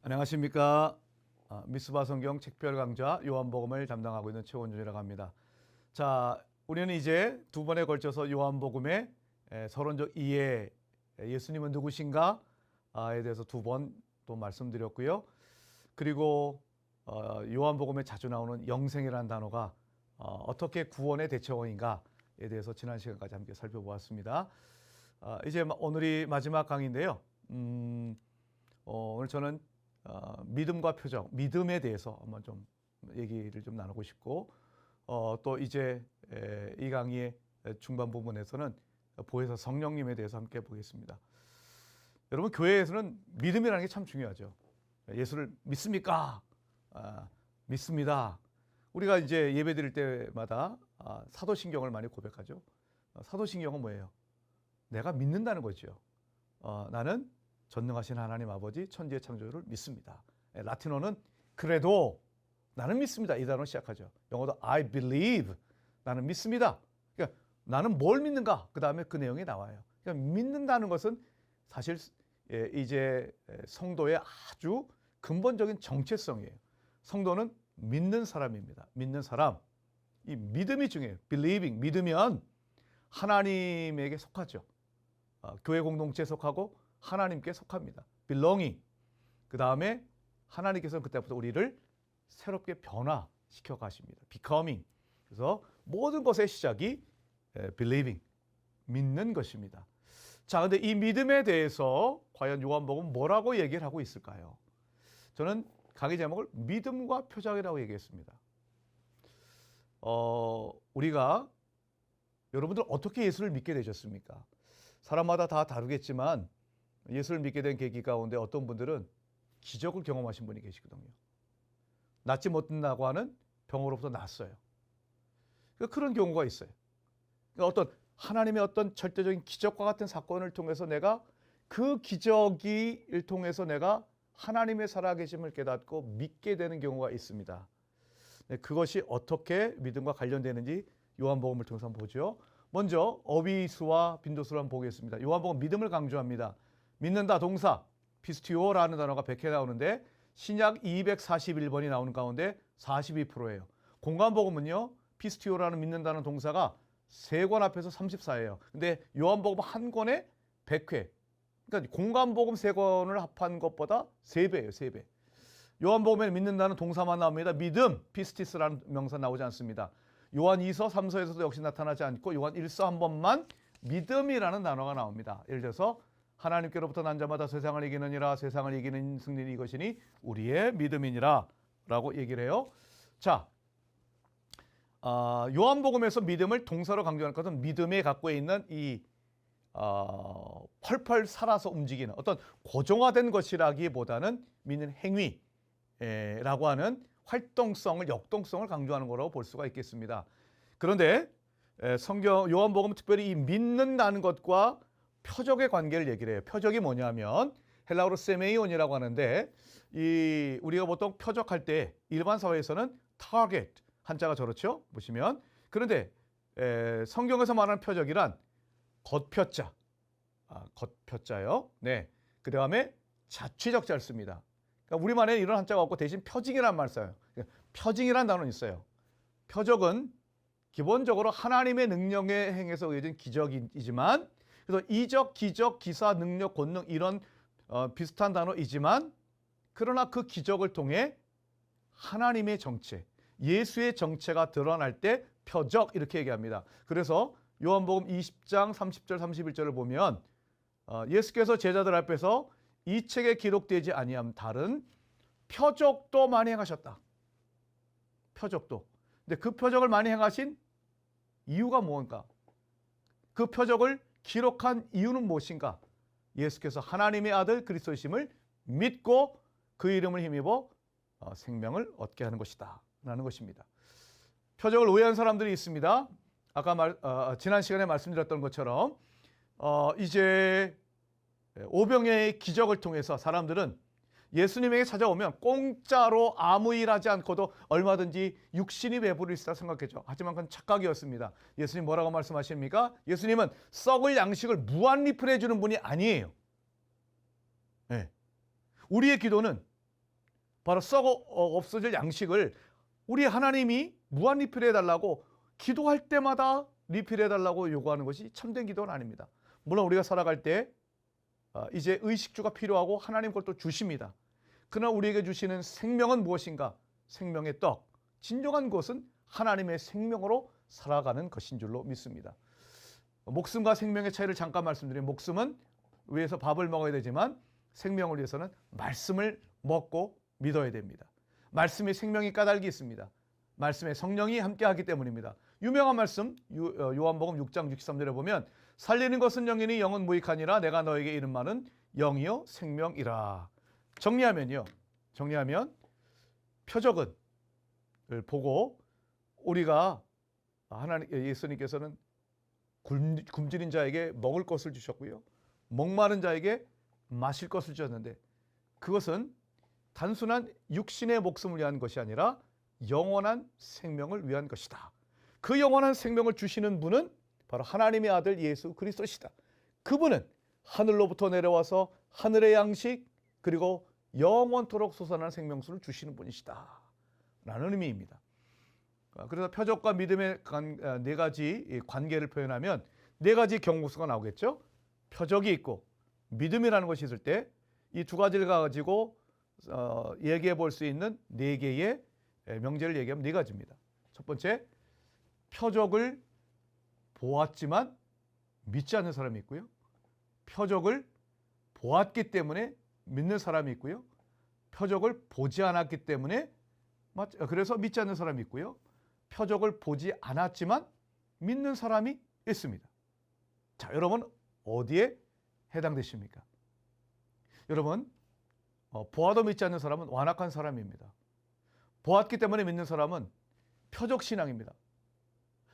안녕하십니까. 미스바 성경 책별 강좌 요한복음을 담당하고 있는 최원준이라고 합니다. 자, 우리는 이제 두 번에 걸쳐서 요한복음의 서론적 이해, 예수님은 누구신가에 대해서 두 번 또 말씀드렸고요. 그리고 요한복음에 자주 나오는 영생이라는 단어가 어떻게 구원의 대처어인가에 대해서 지난 시간까지 함께 살펴보았습니다. 이제 오늘이 마지막 강의인데요. 오늘 저는 믿음과 표적, 믿음에 대해서 한번 좀 얘기를 좀 나누고 싶고, 또 이제 이 강의의 중반 부분에서는 보혜사 성령님에 대해서 함께 보겠습니다. 여러분, 교회에서는 믿음이라는 게 참 중요하죠. 예수를 믿습니까? 믿습니다. 우리가 이제 예배 드릴 때마다 사도신경을 많이 고백하죠. 사도신경은 뭐예요? 내가 믿는다는 거죠. 나는 전능하신 하나님 아버지 천지의 창조주를 믿습니다. 라틴어는 그래도 나는 믿습니다. 이 단어로 시작하죠. 영어도 I believe. 나는 믿습니다. 그러니까 나는 뭘 믿는가? 그 다음에 그 내용이 나와요. 그러니까 믿는다는 것은 사실 이제 성도의 아주 근본적인 정체성이에요. 성도는 믿는 사람입니다. 믿는 사람. 이 믿음이 중요해요. believing. 믿으면 하나님에게 속하죠. 교회 공동체에 속하고 하나님께 속합니다. belonging. 그 다음에 하나님께서는 그때부터 우리를 새롭게 변화시켜 가십니다. becoming. 그래서 모든 것의 시작이 believing. 믿는 것입니다. 자, 근데 이 믿음에 대해서 과연 요한복음은 뭐라고 얘기를 하고 있을까요? 저는 강의 제목을 믿음과 표적이라고 얘기했습니다. 우리가 여러분들 어떻게 예수를 믿게 되셨습니까? 사람마다 다 다르겠지만 예수를 믿게 된 계기 가운데 어떤 분들은 기적을 경험하신 분이 계시거든요. 낫지 못한다고 하는 병으로부터 낫어요. 그런 경우가 있어요. 어떤 하나님의 어떤 절대적인 기적과 같은 사건을 통해서 내가 그 기적을 통해서 내가 하나님의 살아계심을 깨닫고 믿게 되는 경우가 있습니다. 그것이 어떻게 믿음과 관련되는지 요한복음을 통해서 한번 보죠. 먼저 어비수와 빈도수를 한번 보겠습니다. 요한복음 믿음을 강조합니다. 믿는다 동사 피스티오라는 단어가 100회 나오는데 신약 241번이 나오는 가운데 42%예요. 공관복음은요. 피스티오라는 믿는다는 동사가 3권 앞에서 34예요. 근데 요한복음 한 권에 100회. 그러니까 공관복음 3권을 합한 것보다 3배예요. 3배. 요한복음에 믿는다는 동사만 나옵니다. 믿음, 피스티스라는 명사 나오지 않습니다. 요한 2서, 3서에서도 역시 나타나지 않고 요한 1서 한 번만 믿음이라는 단어가 나옵니다. 예를 들어서 하나님께로부터 난 자마다 세상을 이기느니라. 세상을 이기는 승리는 이것이니 우리의 믿음이니라 라고 얘기를 해요. 자, 요한복음에서 믿음을 동사로 강조하는 것은 믿음에 갖고 있는 이 펄펄 살아서 움직이는 어떤 고정화된 것이라기보다는 믿는 행위라고 하는 활동성을, 역동성을 강조하는 거라고 볼 수가 있겠습니다. 그런데 성경 요한복음은 특별히 이 믿는다는 것과 표적의 관계를 얘기를 해요. 표적이 뭐냐면 헬라어로 세메이온이라고 하는데 이 우리가 보통 표적할 때 일반 사회에서는 타겟 한자가 저렇죠? 보시면. 그런데 성경에서 말하는 표적이란 겉표자. 겉표자요. 네. 그 다음에 자취적자를 씁니다. 그러니까 우리말에는 이런 한자가 없고 대신 표징이라는 말을 써요. 표징이라는 단어는 있어요. 표적은 기본적으로 하나님의 능력에 행해서 의해진 기적이지만 그래서 이적, 기적, 기사, 능력, 권능 이런 비슷한 단어이지만 그러나 그 기적을 통해 하나님의 정체, 예수의 정체가 드러날 때 표적 이렇게 얘기합니다. 그래서 요한복음 20장 30절 31절을 보면 예수께서 제자들 앞에서 이 책에 기록되지 아니함 다른 표적도 많이 행하셨다. 표적도. 근데 그 표적을 많이 행하신 이유가 무엇인가? 그 표적을 기록한 이유는 무엇인가? 예수께서 하나님의 아들 그리스도이심을 믿고 그 이름을 힘입어 생명을 얻게 하는 것이다 라는 것입니다. 표적을 오해한 사람들이 있습니다. 아까 지난 시간에 말씀드렸던 것처럼 이제 오병이의 기적을 통해서 사람들은 예수님에게 찾아오면 공짜로 아무 일 하지 않고도 얼마든지 육신이 배부를 수 있다 생각했죠. 하지만 그건 착각이었습니다. 예수님 뭐라고 말씀하십니까? 예수님은 썩을 양식을 무한 리필해 주는 분이 아니에요. 네. 우리의 기도는 바로 썩어 없어질 양식을 우리 하나님이 무한 리필해달라고 기도할 때마다 리필해달라고 요구하는 것이 참된 기도는 아닙니다. 물론 우리가 살아갈 때 이제 의식주가 필요하고 하나님 걸 또 주십니다. 그러나 우리에게 주시는 생명은 무엇인가? 생명의 떡. 진정한 것은 하나님의 생명으로 살아가는 것인 줄로 믿습니다. 목숨과 생명의 차이를 잠깐 말씀드리면, 목숨은 위해서 밥을 먹어야 되지만 생명을 위해서는 말씀을 먹고 믿어야 됩니다. 말씀이 생명이 까닭이 있습니다. 말씀에 성령이 함께하기 때문입니다. 유명한 말씀 요한복음 6장 63절에 보면 살리는 것은 영이니 영은 무익하니라 내가 너에게 이른말은 영이요 생명이라. 정리하면 표적을 보고 우리가 예수님께서는 굶주린 자에게 먹을 것을 주셨고요, 목마른 자에게 마실 것을 주셨는데 그것은 단순한 육신의 목숨을 위한 것이 아니라 영원한 생명을 위한 것이다. 그 영원한 생명을 주시는 분은 바로 하나님의 아들 예수 그리스도시다. 그분은 하늘로부터 내려와서 하늘의 양식 그리고 영원토록 솟아나는 생명수를 주시는 분이시다 라는 의미입니다. 그래서 표적과 믿음의 네 가지 관계를 표현하면 네 가지 경우수가 나오겠죠. 표적이 있고 믿음이라는 것이 있을 때 이 두 가지를 가지고 얘기해 볼 수 있는 네 개의 명제를 얘기하면 네 가지입니다. 첫 번째, 표적을 보았지만 믿지 않는 사람이 있고요, 표적을 보았기 때문에 믿는 사람이 있고요, 표적을 보지 않았기 때문에 그래서 믿지 않는 사람이 있고요, 표적을 보지 않았지만 믿는 사람이 있습니다. 자, 여러분 어디에 해당되십니까? 여러분, 보아도 믿지 않는 사람은 완악한 사람입니다. 보았기 때문에 믿는 사람은 표적신앙입니다.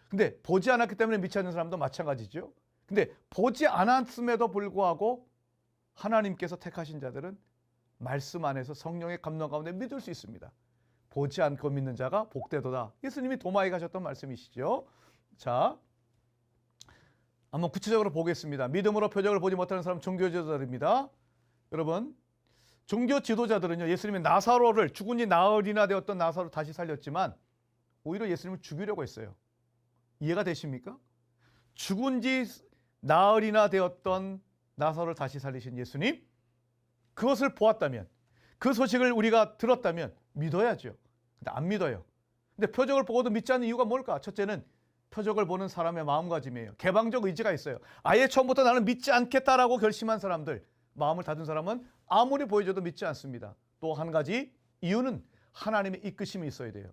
근데 보지 않았기 때문에 믿지 않는 사람도 마찬가지죠. 근데 보지 않았음에도 불구하고 하나님께서 택하신 자들은 말씀 안에서 성령의 감동 가운데 믿을 수 있습니다. 보지 않고 믿는 자가 복되도다. 예수님이 도마에 가셨던 말씀이시죠. 자, 한번 구체적으로 보겠습니다. 믿음으로 표적을 보지 못하는 사람 종교 지도자들입니다. 여러분, 종교 지도자들은요, 예수님이 나사로를, 죽은 지 나흘이나 되었던 나사로를 다시 살렸지만 오히려 예수님을 죽이려고 했어요. 이해가 되십니까? 죽은 지 나흘이나 되었던 나사로를 다시 살리신 예수님, 그것을 보았다면, 그 소식을 우리가 들었다면 믿어야죠. 근데 안 믿어요. 근데 표적을 보고도 믿지 않는 이유가 뭘까? 첫째는 표적을 보는 사람의 마음가짐이에요. 개방적 의지가 있어요. 아예 처음부터 나는 믿지 않겠다라고 결심한 사람들, 마음을 닫은 사람은 아무리 보여줘도 믿지 않습니다. 또 한 가지 이유는 하나님의 이끄심이 있어야 돼요.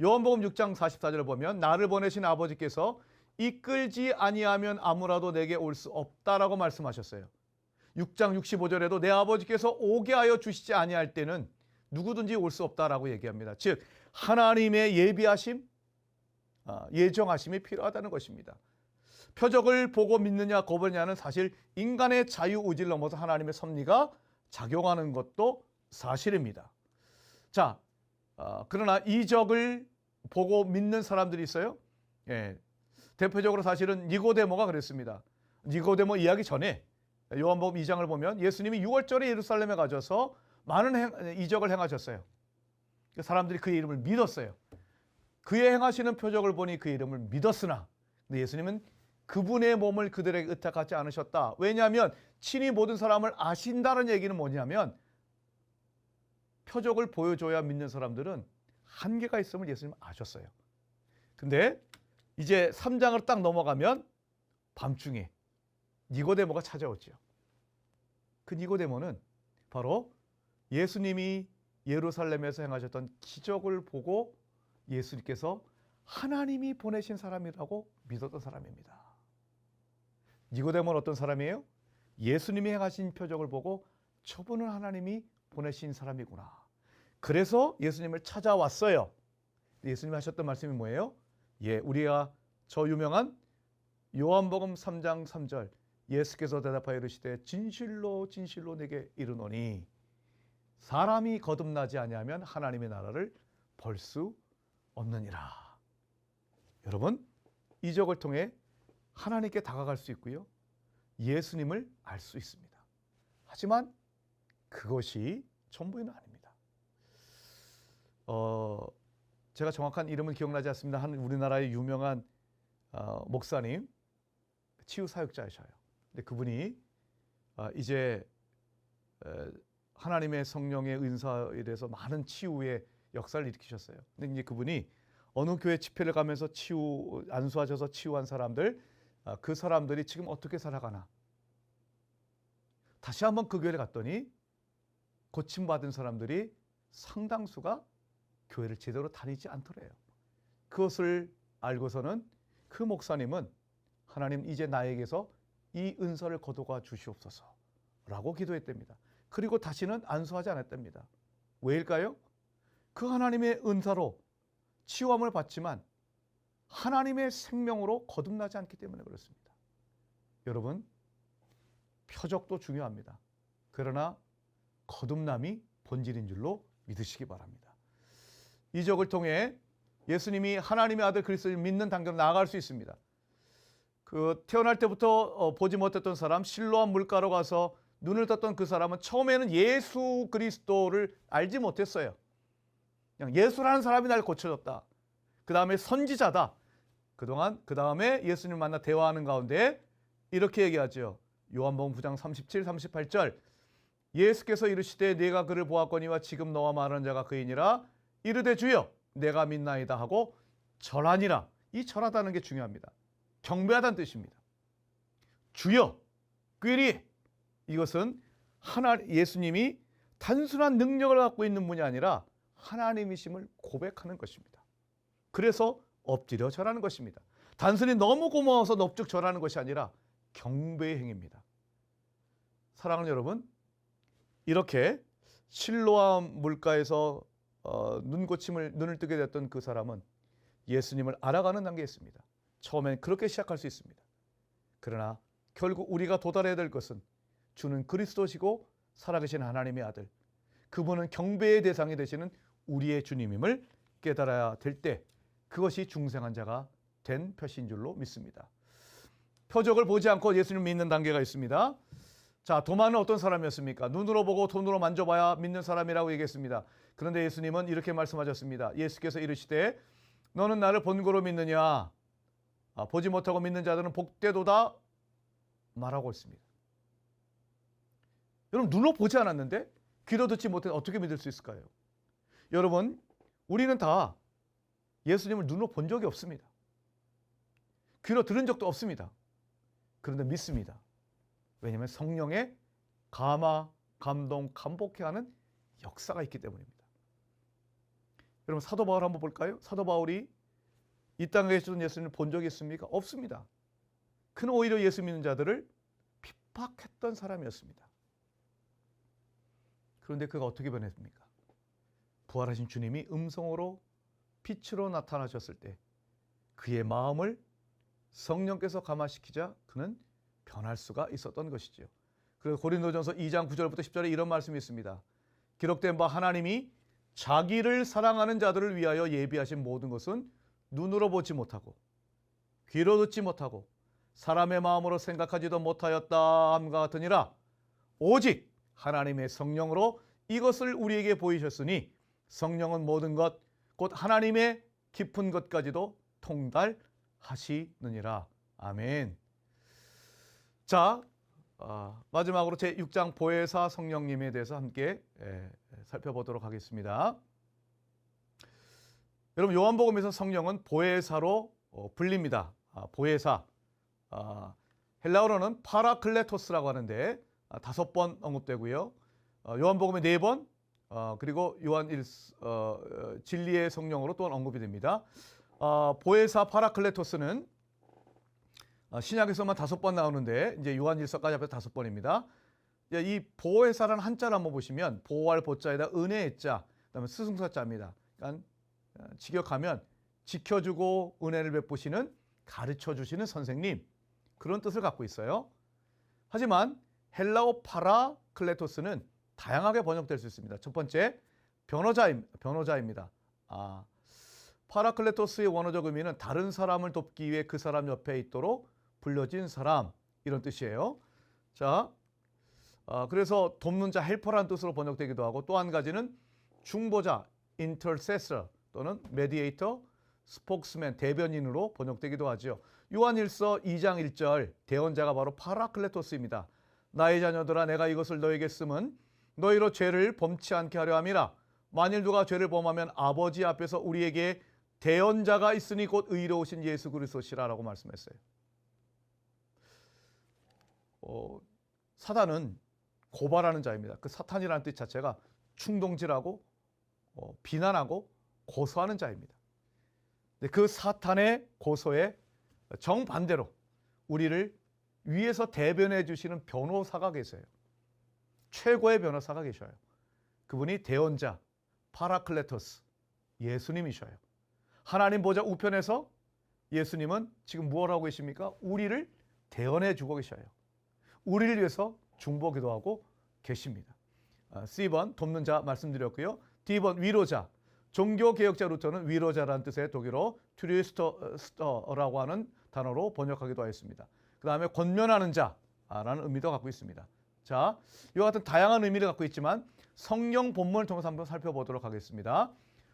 요한복음 6장 44절을 보면 나를 보내신 아버지께서 이끌지 아니하면 아무라도 내게 올 수 없다라고 말씀하셨어요. 6장 65절에도 내 아버지께서 오게 하여 주시지 아니할 때는 누구든지 올 수 없다라고 얘기합니다. 즉 하나님의 예비하심, 예정하심이 필요하다는 것입니다. 표적을 보고 믿느냐 거부느냐는 사실 인간의 자유의지를 넘어서 하나님의 섭리가 작용하는 것도 사실입니다. 자, 그러나 이적을 보고 믿는 사람들이 있어요. 예, 대표적으로 사실은 니고데모가 그랬습니다. 니고데모 이야기 전에 요한복음 2장을 보면 예수님이 6월절에 예루살렘에 가셔서 많은 이적을 행하셨어요. 사람들이 그의 이름을 믿었어요. 그의 행하시는 표적을 보니 그의 이름을 믿었으나, 근데 예수님은 그분의 몸을 그들에게 의탁하지 않으셨다. 왜냐하면 친히 모든 사람을 아신다는 얘기는 뭐냐면 표적을 보여줘야 믿는 사람들은 한계가 있음을 예수님은 아셨어요. 근데 이제 3장을 딱 넘어가면 밤중에 니고데모가 찾아오죠. 그 니고데모는 바로 예수님이 예루살렘에서 행하셨던 기적을 보고 예수님께서 하나님이 보내신 사람이라고 믿었던 사람입니다. 니고데모는 어떤 사람이에요? 예수님이 행하신 표적을 보고 저분은 하나님이 보내신 사람이구나. 그래서 예수님을 찾아왔어요. 예수님이 하셨던 말씀이 뭐예요? 우리가 저 유명한 요한복음 3장 3절, 예수께서 대답하여 이르시되 진실로 진실로 내게 이르노니 사람이 거듭나지 아니하면 하나님의 나라를 볼 수 없느니라. 여러분, 이적을 통해 하나님께 다가갈 수 있고요, 예수님을 알 수 있습니다. 하지만 그것이 전부는 아닙니다. 제가 정확한 이름은 기억나지 않습니다. 한 우리나라의 유명한 목사님, 치유 사역자이셔요. 근데 그분이 이제 하나님의 성령의 은사에 대해서 많은 치유의 역사를 일으키셨어요. 근데 이제 그분이 어느 교회 집회를 가면서 안수하셔서 치유한 사람들, 그 사람들이 지금 어떻게 살아가나. 다시 한번 그 교회를 갔더니 고침받은 사람들이 상당수가 교회를 제대로 다니지 않더래요. 그것을 알고서는 그 목사님은 하나님 이제 나에게서 이 은사를 거두어 주시옵소서 라고 기도했답니다. 그리고 다시는 안수하지 않았답니다. 왜일까요? 그 하나님의 은사로 치유함을 받지만 하나님의 생명으로 거듭나지 않기 때문에 그렇습니다. 여러분, 표적도 중요합니다. 그러나 거듭남이 본질인 줄로 믿으시기 바랍니다. 이적을 통해 예수님이 하나님의 아들 그리스도를 믿는 단계로 나아갈 수 있습니다. 태어날 때부터 보지 못했던 사람, 실로암 물가로 가서 눈을 떴던 그 사람은 처음에는 예수 그리스도를 알지 못했어요. 그냥 예수라는 사람이 날 고쳐줬다. 그 다음에 선지자다. 그 다음에 예수님을 만나 대화하는 가운데 이렇게 얘기하죠. 요한복음 9장 37, 38절. 예수께서 이르시되 내가 그를 보았거니와 지금 너와 말하는 자가 그이니라. 이르되 주여 내가 믿나이다 하고 절하니라. 이 절하다는 게 중요합니다. 경배하다는 뜻입니다. 주여, 꾀리. 이것은 예수님이 단순한 능력을 갖고 있는 분이 아니라 하나님이심을 고백하는 것입니다. 그래서 엎드려 절하는 것입니다. 단순히 너무 고마워서 넙죽 절하는 것이 아니라 경배의 행위입니다. 사랑하는 여러분, 이렇게 실로암 물가에서 눈을 뜨게 됐던 그 사람은 예수님을 알아가는 단계에 있습니다. 처음엔 그렇게 시작할 수 있습니다. 그러나 결국 우리가 도달해야 될 것은 주는 그리스도시고 살아계신 하나님의 아들, 그분은 경배의 대상이 되시는 우리의 주님임을 깨달아야 될 때 그것이 중생한 자가 된 표시인 줄로 믿습니다. 표적을 보지 않고 예수님을 믿는 단계가 있습니다. 자, 도마는 어떤 사람이었습니까? 눈으로 보고 손으로 만져봐야 믿는 사람이라고 얘기했습니다. 그런데 예수님은 이렇게 말씀하셨습니다. 예수께서 이르시되 너는 나를 본고로 믿느냐? 보지 못하고 믿는 자들은 복되도다 말하고 있습니다. 여러분, 눈으로 보지 않았는데 귀로 듣지 못해 어떻게 믿을 수 있을까요? 여러분, 우리는 다 예수님을 눈으로 본 적이 없습니다. 귀로 들은 적도 없습니다. 그런데 믿습니다. 왜냐하면 성령의 감화, 감동, 감복해 하는 역사가 있기 때문입니다. 여러분, 사도 바울 한번 볼까요? 사도 바울이 이 땅에 계시던 예수님을 본 적이 있습니까? 없습니다. 그는 오히려 예수 믿는 자들을 핍박했던 사람이었습니다. 그런데 그가 어떻게 변했습니까? 부활하신 주님이 음성으로 빛으로 나타나셨을 때 그의 마음을 성령께서 감화시키자 그는 변할 수가 있었던 것이죠. 그래서 고린도전서 2장 9절부터 10절에 이런 말씀이 있습니다. 기록된 바 하나님이 자기를 사랑하는 자들을 위하여 예비하신 모든 것은 눈으로 보지 못하고 귀로 듣지 못하고 사람의 마음으로 생각하지도 못하였다 함과 같으니라. 오직 하나님의 성령으로 이것을 우리에게 보이셨으니 성령은 모든 것 곧 하나님의 깊은 것까지도 통달하시느니라. 아멘. 자, 마지막으로 제6장 보혜사 성령님에 대해서 함께 살펴보도록 하겠습니다. 여러분, 요한복음에서 성령은 보혜사로 불립니다. 보혜사. 헬라어로는 파라클레토스라고 하는데 5번 언급되고요. 요한복음에 4번, 그리고 진리의 성령으로 또한 언급이 됩니다. 보혜사 파라클레토스는 신약에서만 5번 나오는데 이제 요한일서까지 합해서 5번입니다. 이 보혜사라는 한자를 한번 보시면 보호할 보자에다 은혜의 자, 그다음에 스승사자입니다. 그러니까 직역하면 지켜주고 은혜를 베푸시는, 가르쳐주시는 선생님, 그런 뜻을 갖고 있어요. 하지만 헬라어 파라클레토스는 다양하게 번역될 수 있습니다. 첫 번째, 변호자입니다. 파라클레토스의 원어적 의미는 다른 사람을 돕기 위해 그 사람 옆에 있도록 불려진 사람, 이런 뜻이에요. 자, 그래서 돕는 자, 헬퍼라는 뜻으로 번역되기도 하고, 또 한 가지는 중보자, intercessor 또는 mediator, spokesman, 대변인으로 번역되기도 하죠. 요한일서 2장 1절 대언자가 바로 파라클레토스입니다. 나의 자녀들아 내가 이것을 너에게 쓰면 너희로 죄를 범치 않게 하려 함이라. 만일 누가 죄를 범하면 아버지 앞에서 우리에게 대언자가 있으니 곧 의로우신 예수 그리스도시라라고 말씀했어요. 사단은 고발하는 자입니다. 그 사탄이라는 뜻 자체가 충동질하고 비난하고 고소하는 자입니다. 그 사탄의 고소에 정반대로 우리를 위에서 대변해 주시는 변호사가 계세요. 최고의 변호사가 계셔요. 그분이 대언자 파라클레토스 예수님이셔요. 하나님 보좌 우편에서 예수님은 지금 무엇 하고 계십니까? 우리를 대언해 주고 계셔요. 우리를 위해서 중보기도 하고 계십니다. C번 돕는 자 말씀드렸고요. D번 위로자. 종교개혁자 루터는 위로자라는 뜻의 독일어 트리스터라고 하는 단어로 번역하기도 하였습니다. 그 다음에 권면하는 자라는 의미도 갖고 있습니다. 자, 이와 같은 다양한 의미를 갖고 있지만 성경 본문을 통해서 한번 살펴보도록 하겠습니다.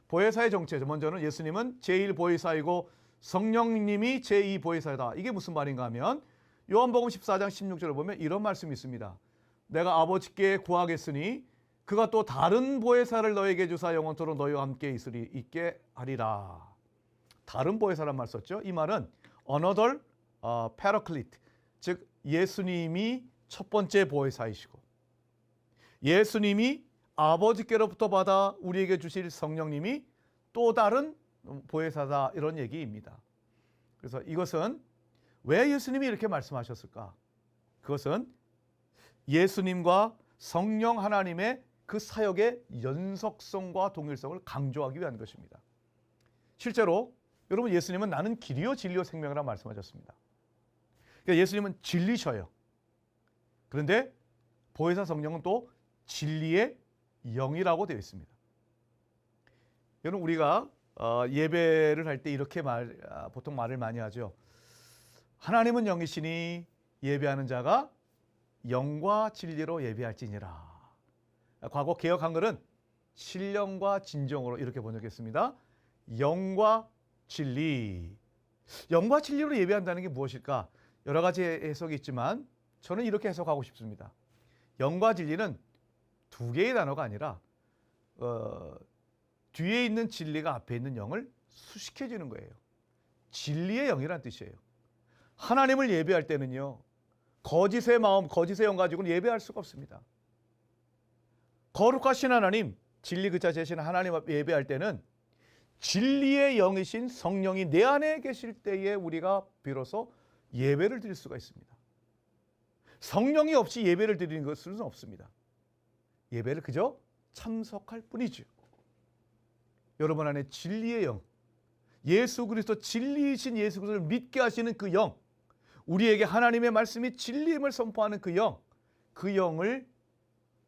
보혜사의 정체, 먼저는 예수님은 제1보혜사이고 성령님이 제2보혜사이다. 이게 무슨 말인가 하면 요한복음 14장 16절을 보면 이런 말씀이 있습니다. 내가 아버지께 구하겠으니 그가 또 다른 보혜사를 너에게 주사 영원토록 너희와 함께 있게 하리라. 다른 보혜사란 말 썼죠. 이 말은 another paraclete, 즉 예수님이 첫 번째 보혜사이시고 예수님이 아버지께로부터 받아 우리에게 주실 성령님이 또 다른 보혜사다, 이런 얘기입니다. 그래서 이것은 왜 예수님이 이렇게 말씀하셨을까? 그것은 예수님과 성령 하나님의 그 사역의 연속성과 동일성을 강조하기 위한 것입니다. 실제로 여러분, 예수님은 나는 길이요 진리요 생명이라 말씀하셨습니다. 그러니까 예수님은 진리셔요. 그런데 보혜사 성령은 또 진리의 영이라고 되어 있습니다. 여러분, 우리가 예배를 할 때 이렇게 보통 말을 많이 하죠. 하나님은 영이시니 예배하는 자가 영과 진리로 예배할지니라. 과거 개역 한글은 신령과 진정으로 이렇게 번역했습니다. 영과 진리. 영과 진리로 예배한다는 게 무엇일까? 여러 가지 해석이 있지만 저는 이렇게 해석하고 싶습니다. 영과 진리는 두 개의 단어가 아니라 뒤에 있는 진리가 앞에 있는 영을 수식해 주는 거예요. 진리의 영이란 뜻이에요. 하나님을 예배할 때는요, 거짓의 마음, 거짓의 영 가지고는 예배할 수가 없습니다. 거룩하신 하나님, 진리 그 자체이신 하나님 앞에 예배할 때는 진리의 영이신 성령이 내 안에 계실 때에 우리가 비로소 예배를 드릴 수가 있습니다. 성령이 없이 예배를 드리는 것은 없습니다. 예배를 그저 참석할 뿐이죠. 여러분 안에 진리의 영, 예수 그리스도 진리이신 예수 그리스도를 믿게 하시는 그 영, 우리에게 하나님의 말씀이 진리임을 선포하는 그 영, 그 영을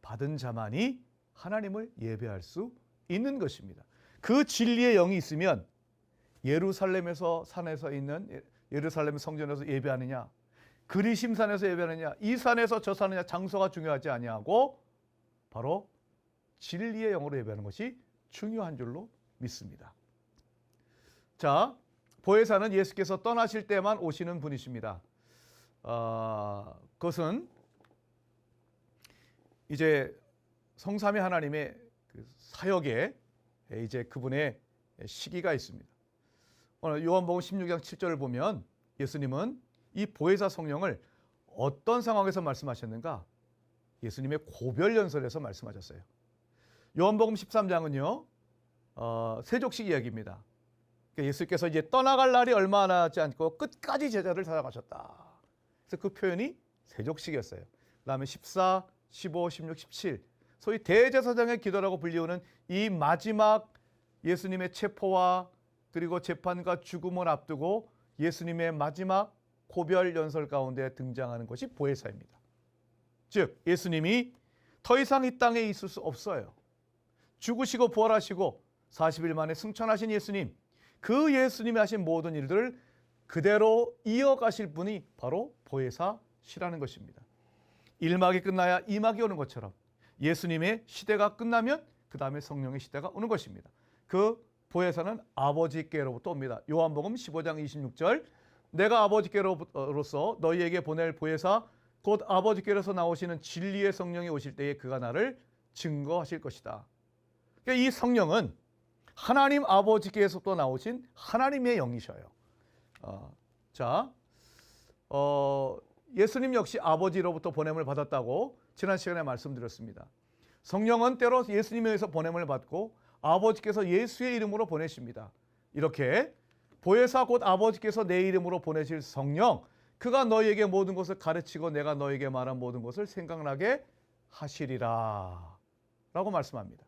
받은 자만이 하나님을 예배할 수 있는 것입니다. 그 진리의 영이 있으면 예루살렘에서 산에서 있는 예루살렘 성전에서 예배하느냐, 그리심산에서 예배하느냐, 이 산에서 저 산이냐, 장소가 중요하지 아니하고 바로 진리의 영으로 예배하는 것이 중요한 줄로 믿습니다. 자, 보혜사는 예수께서 떠나실 때만 오시는 분이십니다. 그것은 이제 성삼위 하나님의 그 사역에 이제 그분의 시기가 있습니다. 오늘 요한복음 16장 7절을 보면 예수님은 이 보혜사 성령을 어떤 상황에서 말씀하셨는가? 예수님의 고별연설에서 말씀하셨어요. 요한복음 13장은요, 세족식 이야기입니다. 그러니까 예수께서 이제 떠나갈 날이 얼마 남지 않고 끝까지 제자를 찾아가셨다. 그래서 그 표현이 세족식이었어요. 그 다음에 14, 15, 16, 17, 소위 대제사장의 기도라고 불리우는 이 마지막 예수님의 체포와 그리고 재판과 죽음을 앞두고 예수님의 마지막 고별 연설 가운데 등장하는 것이 보혜사입니다. 즉 예수님이 더 이상 이 땅에 있을 수 없어요. 죽으시고 부활하시고 40일 만에 승천하신 예수님, 그 예수님이 하신 모든 일들을 그대로 이어가실 분이 바로 보혜사시라는 것입니다. 1막이 끝나야 2막이 오는 것처럼 예수님의 시대가 끝나면 그 다음에 성령의 시대가 오는 것입니다. 그 보혜사는 아버지께로부터 옵니다. 요한복음 15장 26절 내가 아버지께로서 너희에게 보낼 보혜사 곧 아버지께로서 나오시는 진리의 성령이 오실 때에 그가 나를 증거하실 것이다. 그러니까 이 성령은 하나님 아버지께서부터 나오신 하나님의 영이셔요. 예수님 역시 아버지로부터 보냄을 받았다고 지난 시간에 말씀드렸습니다. 성령은 때로 예수님에 의해서 보냄을 받고 아버지께서 예수의 이름으로 보내십니다. 이렇게 보혜사 곧 아버지께서 내 이름으로 보내실 성령, 그가 너희에게 모든 것을 가르치고 내가 너희에게 말한 모든 것을 생각나게 하시리라 라고 말씀합니다.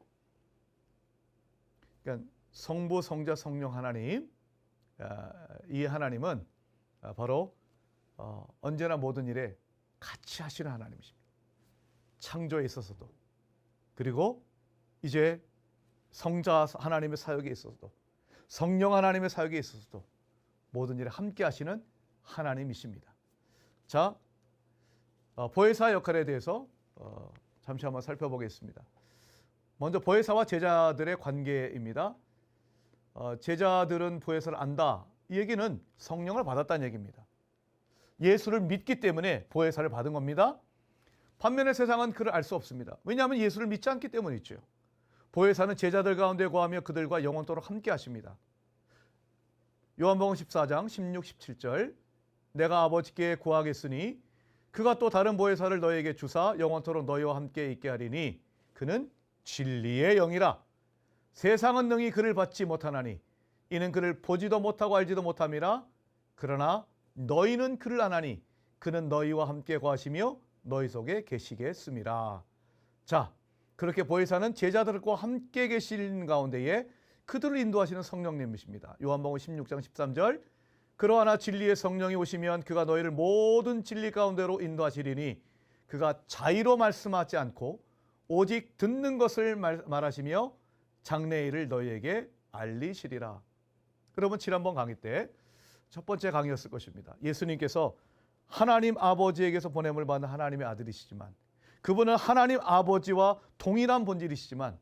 그러니까 성부, 성자, 성령 하나님, 이 하나님은 바로 언제나 모든 일에 같이 하시는 하나님이십니다. 창조에 있어서도, 그리고 이제 성자 하나님의 사역에 있어서도, 성령 하나님의 사역에 있어서도 모든 일에 함께 하시는 하나님이십니다. 자, 보혜사 역할에 대해서 잠시 한번 살펴보겠습니다. 먼저 보혜사와 제자들의 관계입니다. 제자들은 보혜사를 안다. 이 얘기는 성령을 받았다는 얘기입니다. 예수를 믿기 때문에 보혜사를 받은 겁니다. 반면에 세상은 그를 알 수 없습니다. 왜냐하면 예수를 믿지 않기 때문이죠. 보혜사는 제자들 가운데 거하며 그들과 영원토록 함께 하십니다. 요한복음 14장 16, 17절 내가 아버지께 구하겠으니 그가 또 다른 보혜사를 너희에게 주사 영원토록 너희와 함께 있게 하리니 그는 진리의 영이라. 세상은 능히 그를 받지 못하나니 이는 그를 보지도 못하고 알지도 못함이라. 그러나 너희는 그를 아나니 그는 너희와 함께 거하시며 너희 속에 계시게 했음이라. 자, 그렇게 보혜사는 제자들과 함께 계신 가운데에 그들을 인도하시는 성령님이십니다. 요한복음 16장 13절 그러하나 진리의 성령이 오시면 그가 너희를 모든 진리 가운데로 인도하시리니 그가 자의로 말씀하지 않고 오직 듣는 것을 말하시며 장래일을 너희에게 알리시리라. 여러분 지난번 강의 때 첫 번째 강의였을 것입니다. 예수님께서 하나님 아버지에게서 보냄을 받은 하나님의 아들이시지만 그분은 하나님 아버지와 동일한 본질이시지만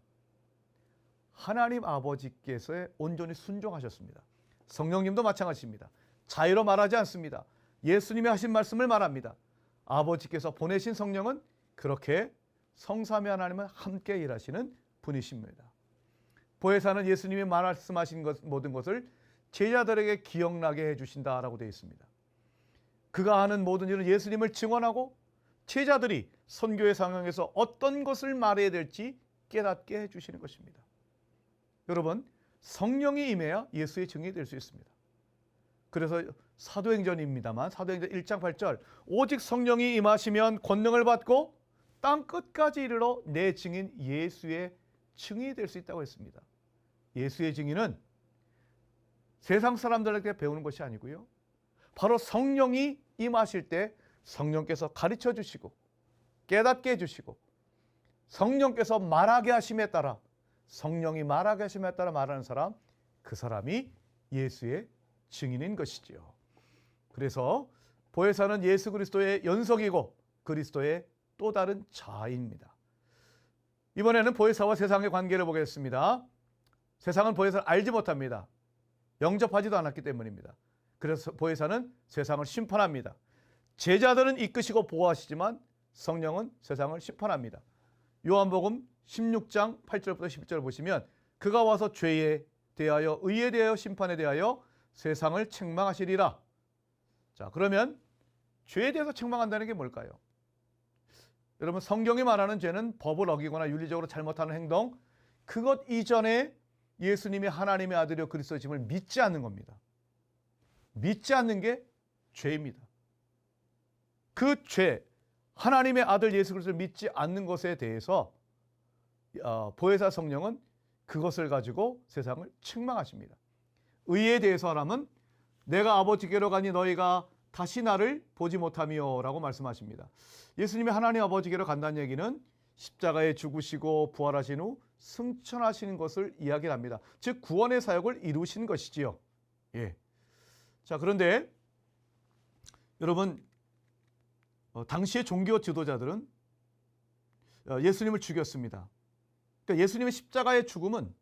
하나님 아버지께서 온전히 순종하셨습니다. 성령님도 마찬가지입니다. 자의로 말하지 않습니다. 예수님이 하신 말씀을 말합니다. 아버지께서 보내신 성령은 그렇게 성삼위 하나님은 함께 일하시는 분이십니다. 보혜사는 예수님이 말씀하신 모든 것을 제자들에게 기억나게 해주신다라고 되어 있습니다. 그가 하는 모든 일은 예수님을 증언하고 제자들이 선교의 상황에서 어떤 것을 말해야 될지 깨닫게 해주시는 것입니다. 여러분, 성령이 임해야 예수의 증인이 될 수 있습니다. 그래서 사도행전입니다만 사도행전 1장 8절 오직 성령이 임하시면 권능을 받고 땅 끝까지 이르러 내 증인 예수의 증인이 될 수 있다고 했습니다. 예수의 증인은 세상 사람들에게 배우는 것이 아니고요. 바로 성령이 임하실 때 성령께서 가르쳐 주시고 깨닫게 해주시고 성령께서 말하게 하심에 따라 성령이 말하게 하심에 따라 말하는 사람, 그 사람이 예수의 증인인 것이지요. 그래서 보혜사는 예수 그리스도의 연속이고 그리스도의 또 다른 자아입니다. 이번에는 보혜사와 세상의 관계를 보겠습니다. 세상은 보혜사를 알지 못합니다. 영접하지도 않았기 때문입니다. 그래서 보혜사는 세상을 심판합니다. 제자들은 이끄시고 보호하시지만 성령은 세상을 심판합니다. 요한복음 16장 8절부터 10절 보시면 그가 와서 죄에 대하여 의에 대하여 심판에 대하여 세상을 책망하시리라. 자, 그러면 죄에 대해서 책망한다는 게 뭘까요? 여러분, 성경이 말하는 죄는 법을 어기거나 윤리적으로 잘못하는 행동, 그것 이전에 예수님이 하나님의 아들이요 그리스도의 짐을 믿지 않는 겁니다. 믿지 않는 게 죄입니다. 그 죄, 하나님의 아들 예수 그리스도를 믿지 않는 것에 대해서 보혜사 성령은 그것을 가지고 세상을 책망하십니다. 의에 대해서라면 내가 아버지께로 가니 너희가 다시 나를 보지 못하며 라고 말씀하십니다. 예수님이 하나님 아버지께로 간다는 얘기는 십자가에 죽으시고 부활하신 후 승천하시는 것을 이야기합니다. 즉 구원의 사역을 이루신 것이지요. 예. 자, 그런데 여러분, 당시의 종교 지도자들은 예수님을 죽였습니다. 그러니까 예수님의 십자가의 죽음은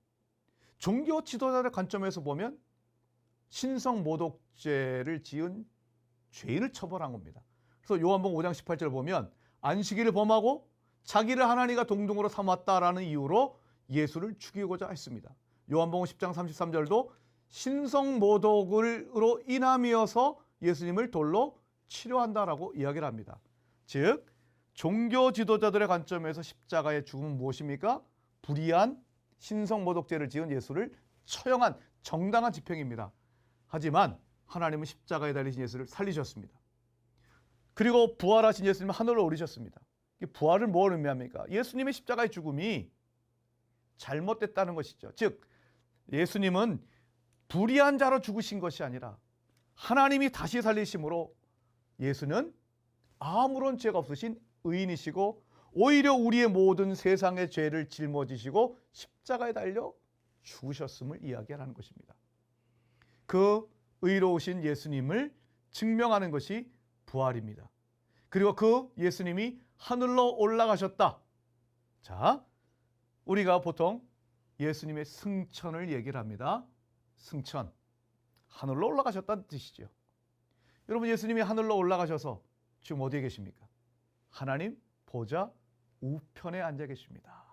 종교 지도자들의 관점에서 보면 신성 모독죄를 지은 죄인을 처벌한 겁니다. 그래서 요한복음 5장 18절 보면 안식일을 범하고 자기를 하나님과 동등으로 삼았다라는 이유로 예수를 죽이고자 했습니다. 요한복음 10장 33절도 신성 모독으로 인함이어서 예수님을 돌로 치료한다라고 이야기를 합니다. 즉 종교 지도자들의 관점에서 십자가의 죽음은 무엇입니까? 불의한 신성 모독죄를 지은 예수를 처형한 정당한 집행입니다. 하지만 하나님은 십자가에 달리신 예수를 살리셨습니다. 그리고 부활하신 예수님은 하늘로 오르셨습니다. 부활을 뭘 의미합니까? 예수님의 십자가의 죽음이 잘못됐다는 것이죠. 즉 예수님은 불의한 자로 죽으신 것이 아니라 하나님이 다시 살리심으로 예수는 아무런 죄가 없으신 의인이시고 오히려 우리의 모든 세상의 죄를 짊어지시고 십자가에 달려 죽으셨음을 이야기하는 것입니다. 그 의로우신 예수님을 증명하는 것이 부활입니다. 그리고 그 예수님이 하늘로 올라가셨다. 자, 우리가 보통 예수님의 승천을 얘기를 합니다. 승천, 하늘로 올라가셨다는 뜻이죠. 여러분, 예수님이 하늘로 올라가셔서 지금 어디에 계십니까? 하나님 보좌 우편에 앉아 계십니다.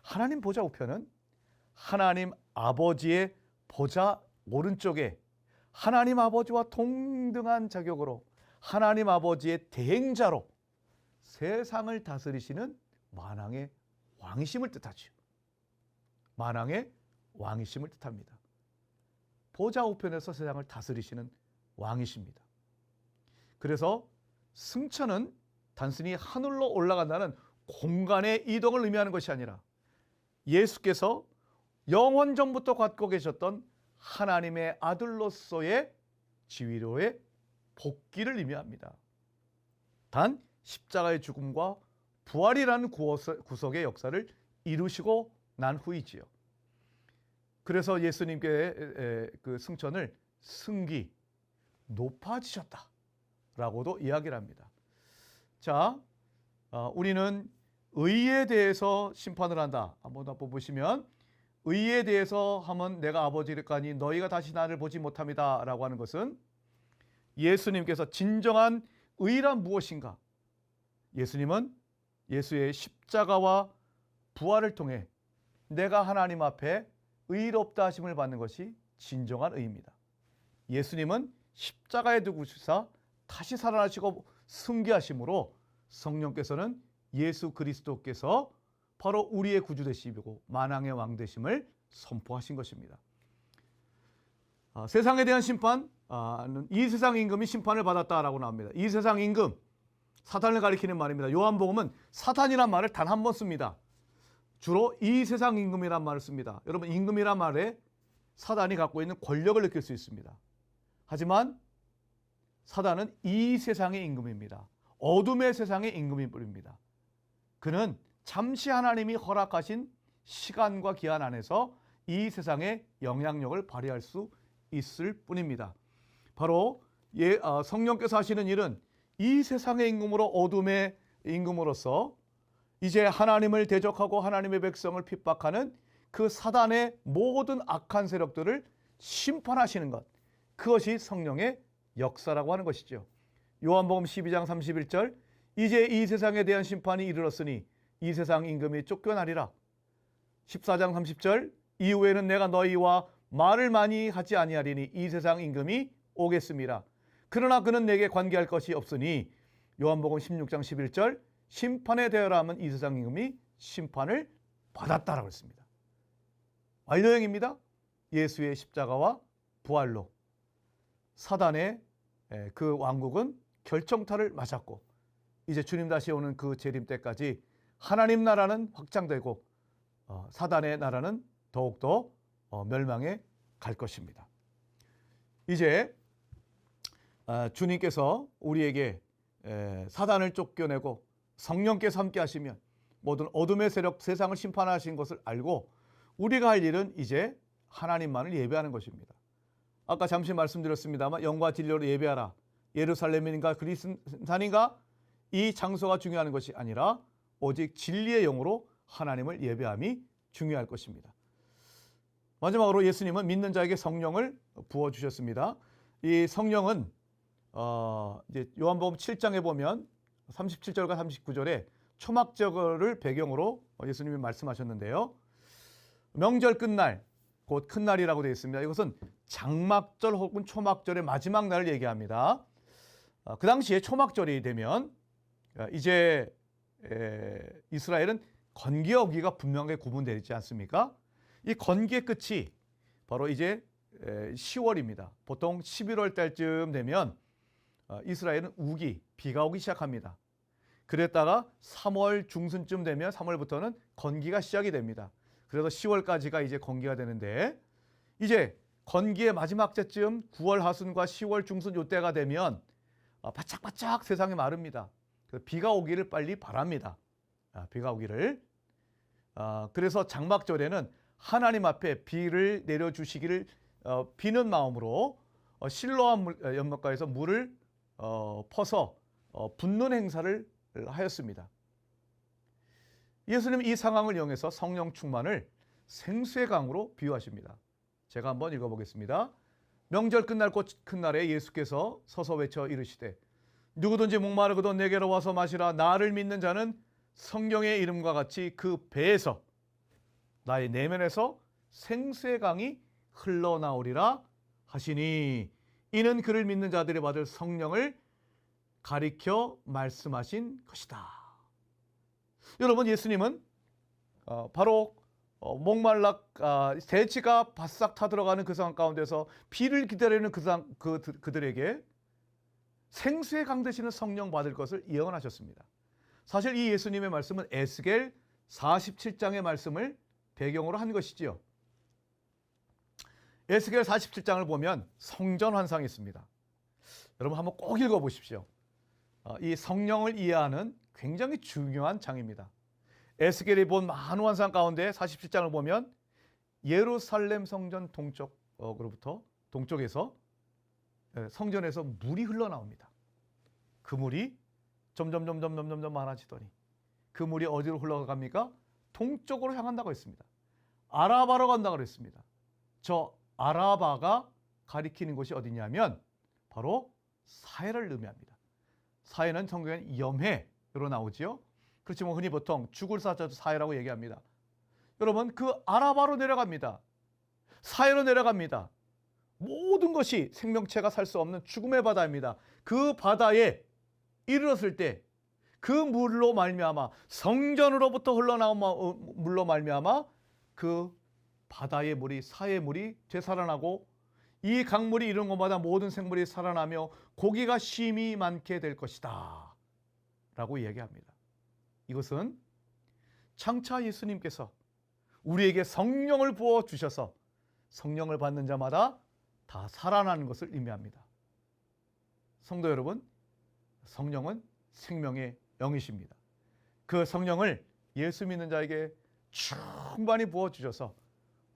하나님 보좌 우편은 하나님 아버지의 보좌 오른쪽에 하나님 아버지와 동등한 자격으로 하나님 아버지의 대행자로 세상을 다스리시는 만왕의 왕이심을 뜻하죠. 만왕의 왕이심을 뜻합니다. 보좌 우편에서 세상을 다스리시는 왕이십니다. 그래서 승천은 단순히 하늘로 올라간다는 공간의 이동을 의미하는 것이 아니라 예수께서 영원 전부터 갖고 계셨던 하나님의 아들로서의 지위로의 복귀를 의미합니다. 단 십자가의 죽음과 부활이라는 구속의 역사를 이루시고 난 후이지요. 그래서 예수님께 그 승천을 승기, 높아지셨다라고도 이야기를 합니다. 자, 우리는 의에 대해서 심판을 한다. 한번 더 보시면 의에 대해서 하면 내가 아버지를 가니 너희가 다시 나를 보지 못합니다 라고 하는 것은 예수님께서 진정한 의란 무엇인가? 예수님은 예수의 십자가와 부활을 통해 내가 하나님 앞에 의롭다 하심을 받는 것이 진정한 의입니다. 예수님은 십자가에 죽으시사 다시 살아나시고 승계하심으로 성령께서는 예수 그리스도께서 바로 우리의 구주 되시고 만왕의 왕 되심을 선포하신 것입니다. 세상에 대한 심판, 이 세상 임금이 심판을 받았다라고 나옵니다. 이 세상 임금, 사탄을 가리키는 말입니다. 요한복음은 사탄이란 말을 단 한 번 씁니다. 주로 이 세상 임금이란 말을 씁니다. 여러분, 임금이란 말에 사단이 갖고 있는 권력을 느낄 수 있습니다. 하지만 사단은 이 세상의 임금입니다. 어둠의 세상의 임금일 뿐입니다. 그는 잠시 하나님이 허락하신 시간과 기한 안에서 이 세상에 영향력을 발휘할 수 있을 뿐입니다. 바로 성령께서 하시는 일은 이 세상의 임금으로 어둠의 임금으로서 이제 하나님을 대적하고 하나님의 백성을 핍박하는 그 사단의 모든 악한 세력들을 심판하시는 것, 그것이 성령의 역사라고 하는 것이죠. 요한복음 12장 31절, 이제 이 세상에 대한 심판이 이르렀으니 이 세상 임금이 쫓겨나리라. 14장 30절, 이후에는 내가 너희와 말을 많이 하지 아니하리니 이 세상 임금이 오겠습니다. 그러나 그는 내게 관계할 것이 없으니. 요한복음 16장 11절, 심판에 대하라 하면 이 세상 임금이 심판을 받았다라고 했습니다. 완료형입니다. 예수의 십자가와 부활로 사단의 그 왕국은 결정타를 맞았고 이제 주님 다시 오는 그 재림 때까지 하나님 나라는 확장되고 사단의 나라는 더욱더 멸망해 갈 것입니다. 이제 주님께서 우리에게 사단을 쫓겨내고 성령께서 함께 하시면 모든 어둠의 세력 세상을 심판하신 것을 알고 우리가 할 일은 이제 하나님만을 예배하는 것입니다. 아까 잠시 말씀드렸습니다만 영과 진리로 예배하라. 예루살렘인가 그리스도인가 이 장소가 중요한 것이 아니라 오직 진리의 영으로 하나님을 예배함이 중요할 것입니다. 마지막으로 예수님은 믿는 자에게 성령을 부어 주셨습니다. 이 성령은 이제 요한복음 7장에 보면 37절과 39절에 초막절을 배경으로 예수님이 말씀하셨는데요. 명절 끝날, 곧 큰 날이라고 되어 있습니다. 이것은 장막절 혹은 초막절의 마지막 날을 얘기합니다. 그 당시에 초막절이 되면 이제 이스라엘은 건기 어기가 분명하게 구분되지 않습니까? 이 건기의 끝이 바로 이제 10월입니다. 보통 11월 달쯤 되면 이스라엘은 우기, 비가 오기 시작합니다. 그랬다가 3월 중순쯤 되면 3월부터는 건기가 시작이 됩니다. 그래서 10월까지가 이제 건기가 되는데 이제 건기의 마지막 때쯤 9월 하순과 10월 중순 이때가 되면 바짝바짝 세상이 마릅니다. 비가 오기를 빨리 바랍니다. 비가 오기를. 그래서 장막절에는 하나님 앞에 비를 내려주시기를 비는 마음으로 실로암 연못가에서 물을 퍼서 붓는 행사를 하였습니다. 예수님은 이 상황을 이용해서 성령 충만을 생수의 강으로 비유하십니다. 제가 한번 읽어보겠습니다. 명절 끝날 곧 큰 날에 예수께서 서서 외쳐 이르시되 누구든지 목마르거든 내게로 와서 마시라. 나를 믿는 자는 성경의 이름과 같이 그 배에서 나의 내면에서 생수의 강이 흘러나오리라 하시니 이는 그를 믿는 자들이 받을 성령을 가리켜 말씀하신 것이다. 여러분, 예수님은 바로 목말라 대지가 바싹 타들어가는 그 상황 가운데서 비를 기다리는 그들에게 생수의 강 되시는 성령 받을 것을 예언하셨습니다. 사실 이 예수님의 말씀은 에스겔 47장의 말씀을 배경으로 한 것이지요. 에스겔 47장을 보면 성전 환상이 있습니다. 여러분 한번 꼭 읽어보십시오. 이 성령을 이해하는 굉장히 중요한 장입니다. 에스겔이 본 많은 환상 가운데 47장을 보면 예루살렘 성전 동쪽으로부터 동쪽에서 성전에서 물이 흘러나옵니다. 그 물이 점점 많아지더니 그 물이 어디로 흘러갑니까? 동쪽으로 향한다고 했습니다. 아라바로 간다고 했습니다. 저 아라바가 가리키는 곳이 어디냐면 바로 사해를 의미합니다. 사해는 성경에는 염해로 나오지요. 그렇지만 흔히 보통 죽을 사자도 사해라고 얘기합니다. 여러분, 그 아라바로 내려갑니다. 사해로 내려갑니다. 모든 것이 생명체가 살 수 없는 죽음의 바다입니다. 그 바다에 이르렀을 때 그 물로 말미암아 성전으로부터 흘러나온 물로 말미암아 그 바다의 물이 사해의 물이 되살아나고 이 강물이 이른 곳마다 모든 생물이 살아나며 고기가 쉼이 많게 될 것이다 라고 이야기합니다. 이것은 장차 예수님께서 우리에게 성령을 부어주셔서 성령을 받는 자마다 다 살아나는 것을 의미합니다. 성도 여러분, 성령은 생명의 영이십니다. 그 성령을 예수 믿는 자에게 충만히 부어주셔서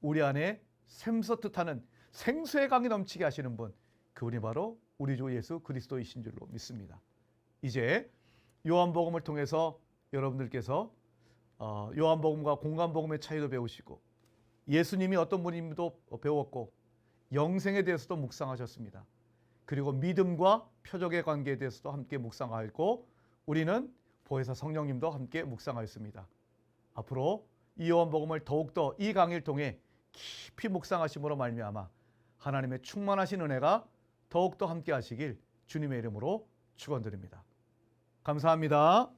우리 안에 샘솟듯 하는 생수의 강이 넘치게 하시는 분, 그분이 바로 우리 주 예수 그리스도이신 줄로 믿습니다. 이제 요한복음을 통해서 여러분들께서 요한복음과 공간복음의 차이도 배우시고 예수님이 어떤 분임도 배웠고 영생에 대해서도 묵상하셨습니다. 그리고 믿음과 표적의 관계에 대해서도 함께 묵상하였고 우리는 보혜사 성령님도 함께 묵상하였습니다. 앞으로 이 요한복음을 더욱더 이 강의를 통해 깊이 묵상하심으로 말미암아 하나님의 충만하신 은혜가 더욱더 함께 하시길 주님의 이름으로 축원드립니다. 감사합니다.